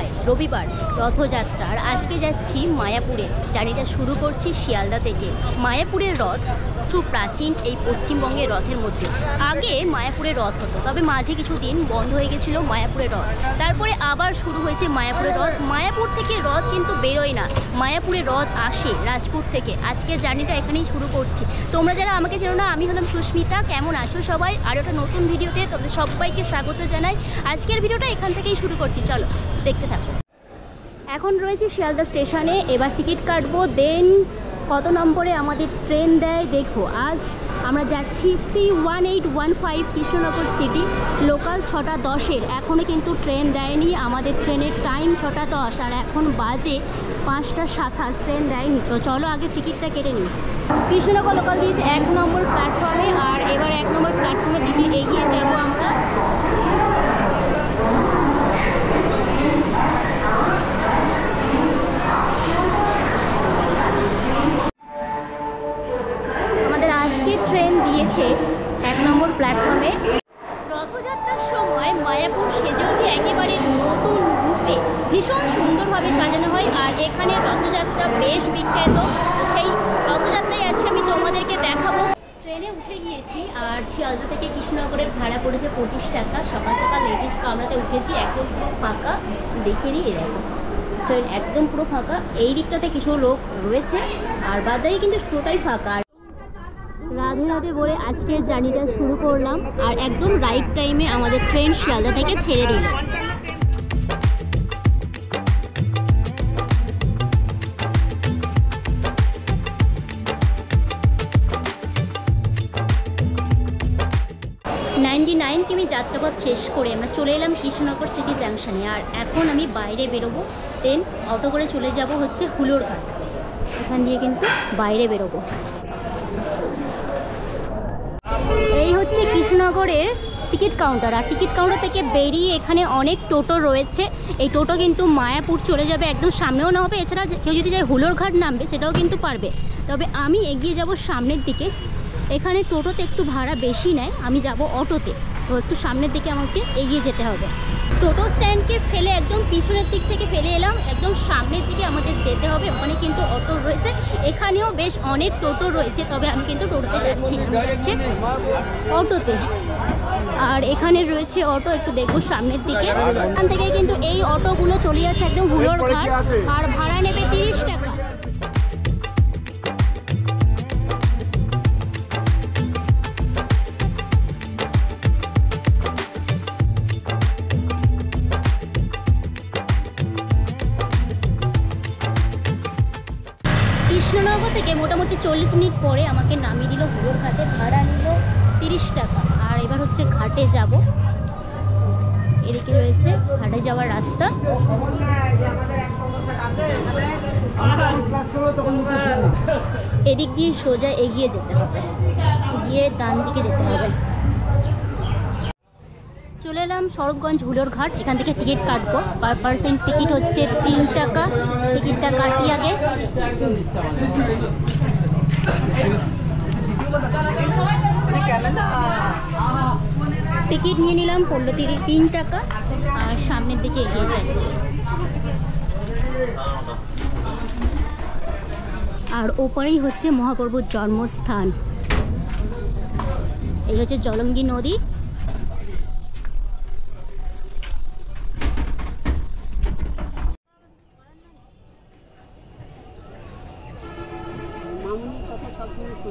দোসরায় রবিবার রথযাত্রা। আর আজকে যাচ্ছি মায়াপুরে, জার্নিটা শুরু করছি শিয়ালদা থেকে। মায়াপুরের রথ খুব প্রাচীন এই পশ্চিমবঙ্গের রথের মধ্যে। আগে মায়াপুরের রথ হতো, তবে মাঝে কিছুদিন বন্ধ হয়ে গেছিলো মায়াপুরের রথ, তারপরে আবার শুরু হয়েছে মায়াপুরের রথ। মায়াপুর থেকে রথ কিন্তু বেরোয় না, মায়াপুরের রথ আসে রাজপুর থেকে। আজকের জার্নিটা এখানেই শুরু করছি। তোমরা যারা আমাকে চেনো না, আমি হলাম সুস্মিতা। কেমন আছো সবাই? আর একটা নতুন ভিডিওতে তোমাদের সবাইকে স্বাগত জানাই। আজকের ভিডিওটা এখান থেকেই শুরু করছি, চলো দেখতে থাকো। এখন রয়েছে শিয়ালদা স্টেশনে, এবার টিকিট কাটবো, দেন কত নম্বরে আমাদের ট্রেন দেয় দেখো। আজ আমরা যাচ্ছি 31815 কৃষ্ণনগর সিটি, লোকাল 6টা 10-এর। এখনও কিন্তু ট্রেন দেয়নি, আমাদের ট্রেনের টাইম 6টা 10 আর এখন বাজে 5টা 27, ট্রেন দেয়নি। তো চলো আগে টিকিটটা কেটে নিই। কৃষ্ণনগর লোকাল দিয়েছে 1 নম্বর প্ল্যাটফর্মে, আর এবার 1 নম্বর প্ল্যাটফর্মের দিকে এগিয়ে যাবো আমরা। আমাদের আজকে ট্রেন দিয়েছে 1 নম্বর প্ল্যাটফর্মে। রথযাত্রার সময় মায়াপুর সেজে ওঠে একেবারে নতুন রূপে, ভীষণ সুন্দরভাবে সাজানো হয়। আর এখানে রথযাত্রা বেশ বিখ্যাত, সেই রথযাত্রায় আজকে আমি তোমাদেরকে দেখাবো। ট্রেনে উঠে গিয়েছি, আর শিয়ালদা থেকে কৃষ্ণনগরের ভাড়া পড়েছে 25 টাকা। সকাল সকাল লেডিস কামরাতে উঠেছি, একদম পুরো ফাঁকা, দেখে নিই দেখো ট্রেন একদম পুরো ফাঁকা। এই দিকটাতে কিছু লোক রয়েছে, আর বাদাই কিন্তু পুরোটাই ফাঁকা। রাধে রাধে বলে আজকের জার্নিটা শুরু করলাম, আর একদম রাইট টাইমে আমাদের ট্রেন শিয়ালদা থেকে ছেড়ে দিল। কিমি যাত্রাপথ শেষ করে আমরা চলে এলাম কৃষ্ণনগর সিটি জাংশনে। আর এখন আমি বাইরে বেরোবো, দেন অটো করে চলে যাব হচ্ছে হুলোর ঘাট। এখান দিয়ে কিন্তু বাইরে বেরোবো। এই হচ্ছে কৃষ্ণনগরের টিকিট কাউন্টার, আর টিকিট কাউন্টার থেকে বেরিয়ে এখানে অনেক টোটো রয়েছে। এই টোটো কিন্তু মায়াপুর চলে যাবে, একদম সামনেও নামবে। এছাড়া কেউ যদি যায় হুলোর ঘাট নামবে সেটাও কিন্তু পারবে, তবে আমি এগিয়ে যাব সামনের দিকে। এখানে টোটোতে একটু ভাড়া বেশি নেয়, আমি যাব অটোতে, তো একটু সামনের দিকে আমাকে এগিয়ে যেতে হবে। টোটো স্ট্যান্ডকে ফেলে একদম পিছনের দিক থেকে ফেলে এলাম, একদম সামনের দিকে আমাদের যেতে হবে। ওখানে কিন্তু অটো রয়েছে, এখানেও বেশ অনেক টোটো রয়েছে, তবে আমি কিন্তু টোটোতে যাচ্ছি না, যাচ্ছে অটোতে। আর এখানে রয়েছে অটো, একটু দেখবো সামনের দিকে। এখান থেকে কিন্তু এই অটোগুলো চলে যাচ্ছে একদম হুলোর ঘাট, আর ভাড়া নেবে 30 টাকা। কৃষ্ণনগর থেকে মোটামুটি 40 মিনিট পরে আমাকে নামিয়ে দিল হুলোর ঘাটে, ভাড়া নিল 30 টাকা। আর এবার হচ্ছে ঘাটে যাব, এদিকে রয়েছে ঘাটে যাওয়ার রাস্তা। এদিক দিয়ে সোজা এগিয়ে যেতে হবে, গিয়ে ডান দিকে যেতে হবে। চলে এলাম সড়কগঞ্জ হুলোর ঘাট, এখান থেকে টিকিট কাটবো। পার পার্সেন্ট টিকিট হচ্ছে 3 টাকা। টিকিটটা কাটি আগে। টিকিট নিয়ে নিলাম, পড়লো 3 টাকা। আর সামনের দিকে এগিয়ে যাই। আর ওপারেই হচ্ছে মহাপ্রভুর জন্মস্থান। এই হচ্ছে জলঙ্গি নদী।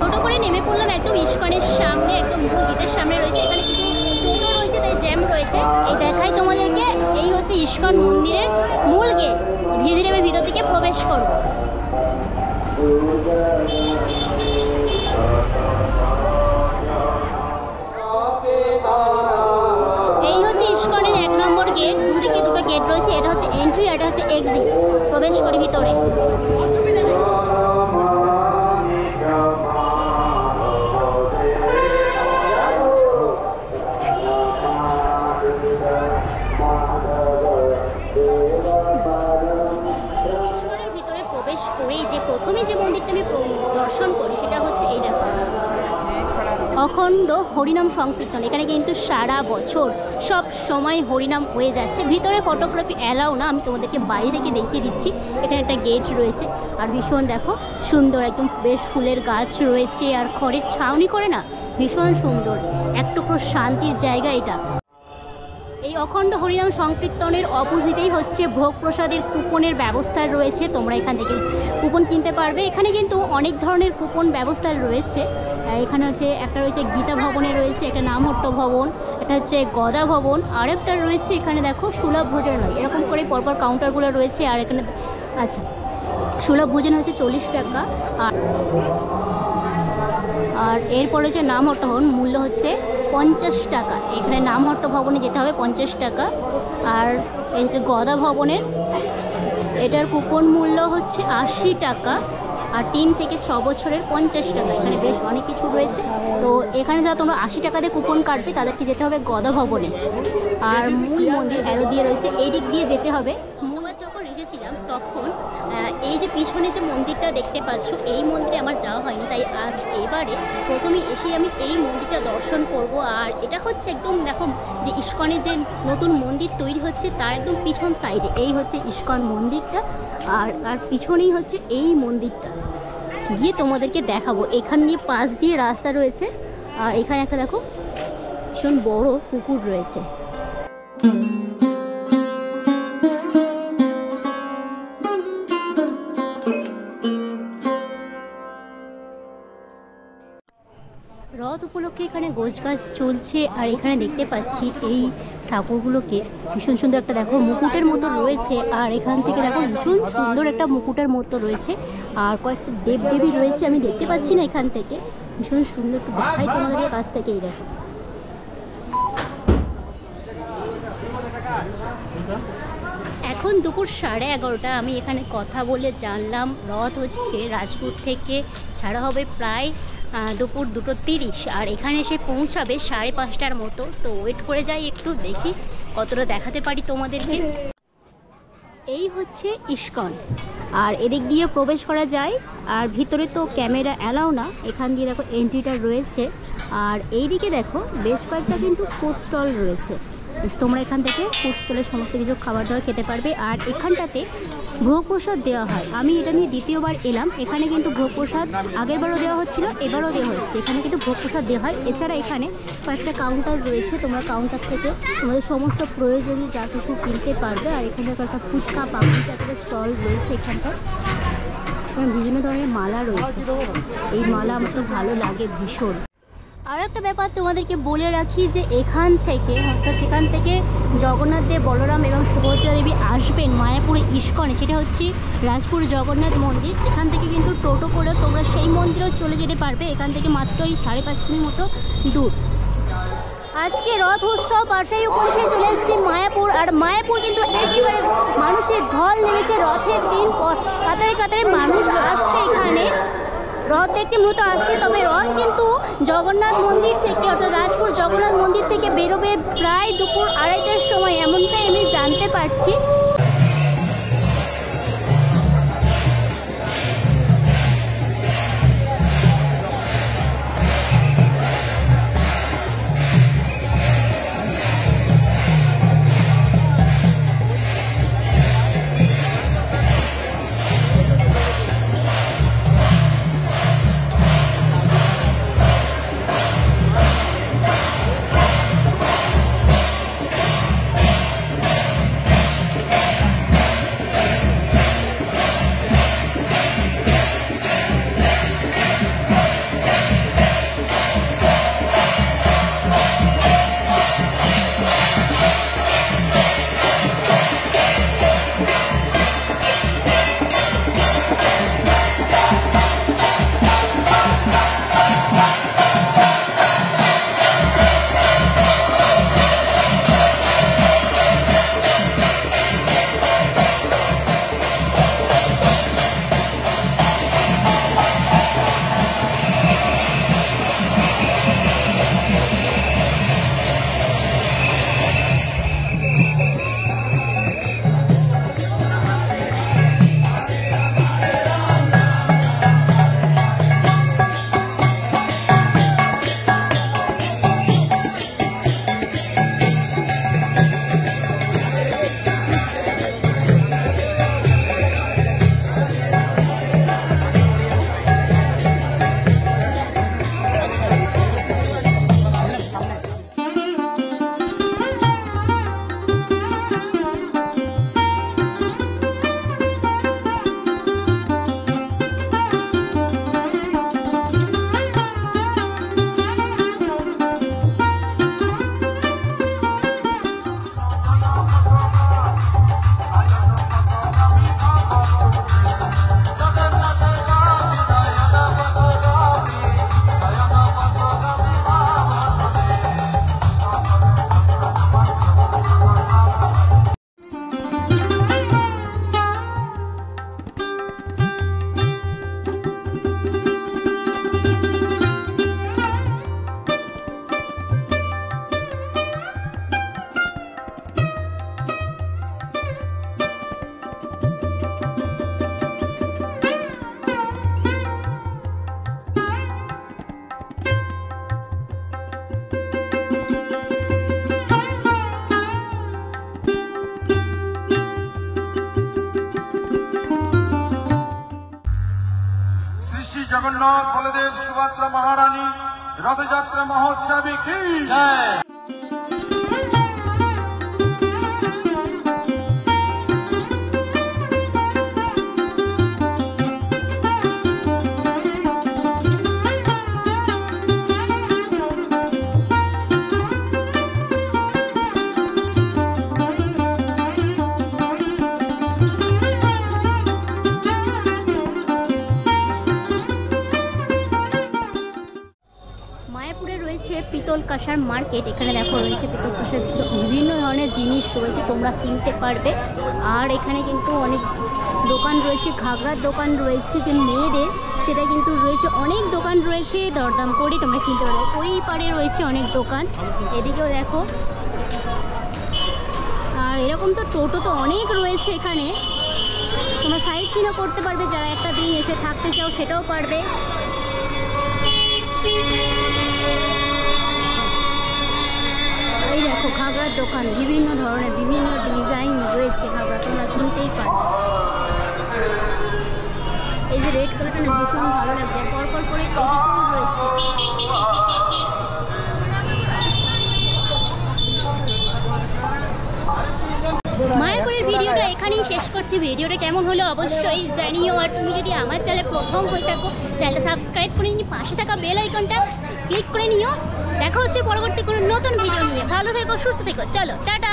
টোটো করে নেমে পড়লাম একদম ইস্কনের সামনে, একদম মূল গেটের সামনে রয়েছে। এখানে কিছু টোটো রয়েছে, তাই জ্যাম রয়েছে। এই দেখাই তোমাদেরকে, এই হচ্ছে ইস্কন মন্দিরের মূল গেট। ধীরে ধীরে আমি ভিতর দিকে প্রবেশ করব। এই হচ্ছে ইস্কনের 1 নম্বর গেট। দুদিকে দুটো গেট রয়েছে, এটা হচ্ছে এন্ট্রি, এটা হচ্ছে এক্সিট। প্রবেশ করি ভিতরে। করেই যে প্রথমে যে মন্দিরটা আমি দর্শন করি সেটা হচ্ছে এই দেখো। অখণ্ড হরিনাম সংকীর্তন। এখানে কিন্তু সারা বছর সব সময় হরিনাম হয়ে যাচ্ছে। ভিতরে ফটোগ্রাফি অ্যালাউ না, আমি তোমাদেরকে বাইরে থেকে দেখিয়ে দিচ্ছি। এখানে একটা গেট রয়েছে আর ভীষণ দেখো সুন্দর, একদম বেশ ফুলের গাছ রয়েছে আর খড়ের ছাউনি করে না, ভীষণ সুন্দর, একটুকু শান্তির জায়গা এটা। এই অখণ্ড হরিনাম সংকীর্তনের অপোজিটেই হচ্ছে ভোগ প্রসাদের কুপনের ব্যবস্থা রয়েছে। তোমরা এখান থেকে কুপন কিনতে পারবে। এখানে কিন্তু অনেক ধরনের কুপন ব্যবস্থা রয়েছে। এখানে হচ্ছে একটা রয়েছে গীতা ভবনে রয়েছে, একটা নামহট্ট ভবন, একটা হচ্ছে গদা ভবন, আরেকটা রয়েছে এখানে দেখো সুলভ ভোজনালয়। এরকম করে পরপর কাউন্টারগুলো রয়েছে। আর এখানে আচ্ছা, সুলভ ভোজন হচ্ছে 40 টাকা। আর এরপরে হচ্ছে নামহট্ট ভবন, মূল্য হচ্ছে 50 টাকা। এখানে নামহট্ট ভবনে যেতে হবে 50 টাকা। আর এই হচ্ছে গদা ভবনের, এটার কুপন মূল্য হচ্ছে 80 টাকা। আর 3 থেকে 6 বছরের 50 টাকা। এখানে বেশ অনেক কিছু রয়েছে। তো এখানে যারা তোমরা 80 টাকা দিয়ে কুপন কাটবে তাদেরকে যেতে হবে গদা ভবনে। আর মূল মন্দির অ্যারো দিয়ে রয়েছে, এই দিক দিয়ে যেতে হবে। যখন এসেছিলাম তখন এই যে পিছনে যে মন্দিরটা দেখতে পাচ্ছ, এই মন্দিরে আমার যাওয়া হয়নি, তাই আজ এবারে প্রথমে এসেই আমি এই মন্দিরটা দর্শন করব। আর এটা হচ্ছে একদম দেখো যে ইস্কনের যে নতুন মন্দির তৈরি হচ্ছে তার একদম পিছন সাইডে এই হচ্ছে ইস্কন মন্দিরটা। আর পিছনেই হচ্ছে এই মন্দিরটা, গিয়ে তোমাদেরকে দেখাবো। এখান দিয়ে পাশ দিয়ে রাস্তা রয়েছে আর এখানে একটা দেখো ভীষণ বড় পুকুর রয়েছে। রথ উপলক্ষে এখানে গোছগাছ চলছে। আর এখানে দেখতে পাচ্ছি এই ঠাকুরগুলোকে ভীষণ সুন্দর একটা দেখো মুকুটের মতো রয়েছে। আর এখান থেকে দেখো ভীষণ সুন্দর একটা মুকুটের মতো রয়েছে। আর কয়েকটা দেবদেবী রয়েছে, আমি দেখতে পাচ্ছি না এখান থেকে, ভীষণ সুন্দর। একটু দেখাই তোমাদের কাছ থেকেই দেখো। এখন দুপুর 11:30। আমি এখানে কথা বলে জানলাম রথ হচ্ছে রাজপুর থেকে ছাড়া হবে প্রায় দুপুর 2:30। আর এখানে এসে পৌঁছাবে 5:30টার মতো। তো ওয়েট করে যাই, একটু দেখি কতটা দেখাতে পারি তোমাদেরকে। এই হচ্ছে ইস্কন, আর এদিক দিয়ে প্রবেশ করা যায়। আর ভিতরে তো ক্যামেরা অ্যালাউ না, এখান দিয়ে দেখো এন্ট্রিটা রয়েছে। আর এই দিকে দেখো বেশ কয়েকটা কিন্তু ফুড স্টল রয়েছে। তোমরা এখান থেকে ফুড স্টলের সমস্ত কিছু খাবার দাবার খেতে পারবে। আর এখানটাতে ভোগ প্রসাদ দেওয়া হয়। আমি এটা নিয়ে দ্বিতীয়বার এলাম। এখানে কিন্তু ভোগ প্রসাদ আগেরবারও দেওয়া হচ্ছিল, এবারও দেওয়া হচ্ছে। এখানে কিন্তু ভোগ প্রসাদ দেওয়া হয়। এছাড়া এখানে কয়েকটা কাউন্টার রয়েছে, তোমরা কাউন্টার থেকে তোমাদের সমস্ত প্রয়োজনীয় যা কিছু কিনতে পারবে। আর এখানে কয়েকটা ফুচকা পাপড়ি চাটের স্টল রয়েছে। এখানটায় বিভিন্ন ধরনের মালা রয়েছে। এই মালা আমার তো ভালো লাগে ভীষণ। আর একটা ব্যাপার তোমাদেরকে বলে রাখি যে এখান থেকে অর্থাৎ যেখান থেকে জগন্নাথ দেব, বলরাম এবং সুভদ্রা দেবী আসবেন মায়াপুরে ইস্কনে, সেটা হচ্ছে রাজপুর জগন্নাথ মন্দির। এখান থেকে কিন্তু টোটো করে তোমরা সেই মন্দিরেও চলে যেতে পারবে। এখান থেকে মাত্র এই 5.5 কিমি মতো দূর। আজকে রথ উৎসব আর সেই উপলক্ষে চলে এসেছি মায়াপুর। আর মায়াপুর কিন্তু একেবারে মানুষের ঢল নেমেছে। রথের দিন কাতারে কাতারে মানুষ আসছে এখানে রথ দেখতে মূলত আসছে। তবে রথ কিন্তু জগন্নাথ মন্দির থেকে অর্থাৎ রাজপুর জগন্নাথ মন্দির থেকে বেরোবে প্রায় দুপুর 2:30টার সময়, এমনটাই আমি জানতে পারছি। জগন্নাথ বলদেব সুভদ্রা মহারানী রথযাত্রা মহোৎসবে কি জয়। মায়াপুরে রয়েছে পিতল কাঁসার মার্কেট। এখানে দেখো রয়েছে পিতল কাঁসার বিভিন্ন ধরনের জিনিস রয়েছে, তোমরা কিনতে পারবে। আর এখানে কিন্তু অনেক দোকান রয়েছে, ঘাগরার দোকান রয়েছে যে মেয়েদের, সেটা কিন্তু রয়েছে। অনেক দোকান রয়েছে, দরদাম করে তোমরা কিনতে পারবে। ওই পারে রয়েছে অনেক দোকান, এদিকেও দেখো। আর এরকম তো টোটো তো অনেক রয়েছে এখানে, তোমরা সাইট সিনও করতে পারবে। যারা একটা দিন এসে থাকতে চাও সেটাও পারবে। এই দেখো ঘাগরার দোকান, বিভিন্ন ধরনের বিভিন্ন ডিজাইন রয়েছে ঘাগরা, তোমরা কিনতেই পারবে। এই যে রেড কালারটা না ভীষণ ভালো লাগছে, পরপর করে এদিকেও রয়েছে। মায়াপুরের ভিডিওটা এখানেই শেষ করছি। ভিডিওটা কেমন হলো অবশ্যই জানিও। আর তুমি যদি আমার চ্যানেলে প্রথম হয়ে থাকো, চ্যানেলটা সাবস্ক্রাইব করে নিয়ে পাশে থাকা বেল আইকনটা ক্লিক করে নিও। দেখা হচ্ছে পরবর্তী কোনো নতুন ভিডিও নিয়ে। ভালো থেকো, সুস্থ থেকো, চলো টাটা।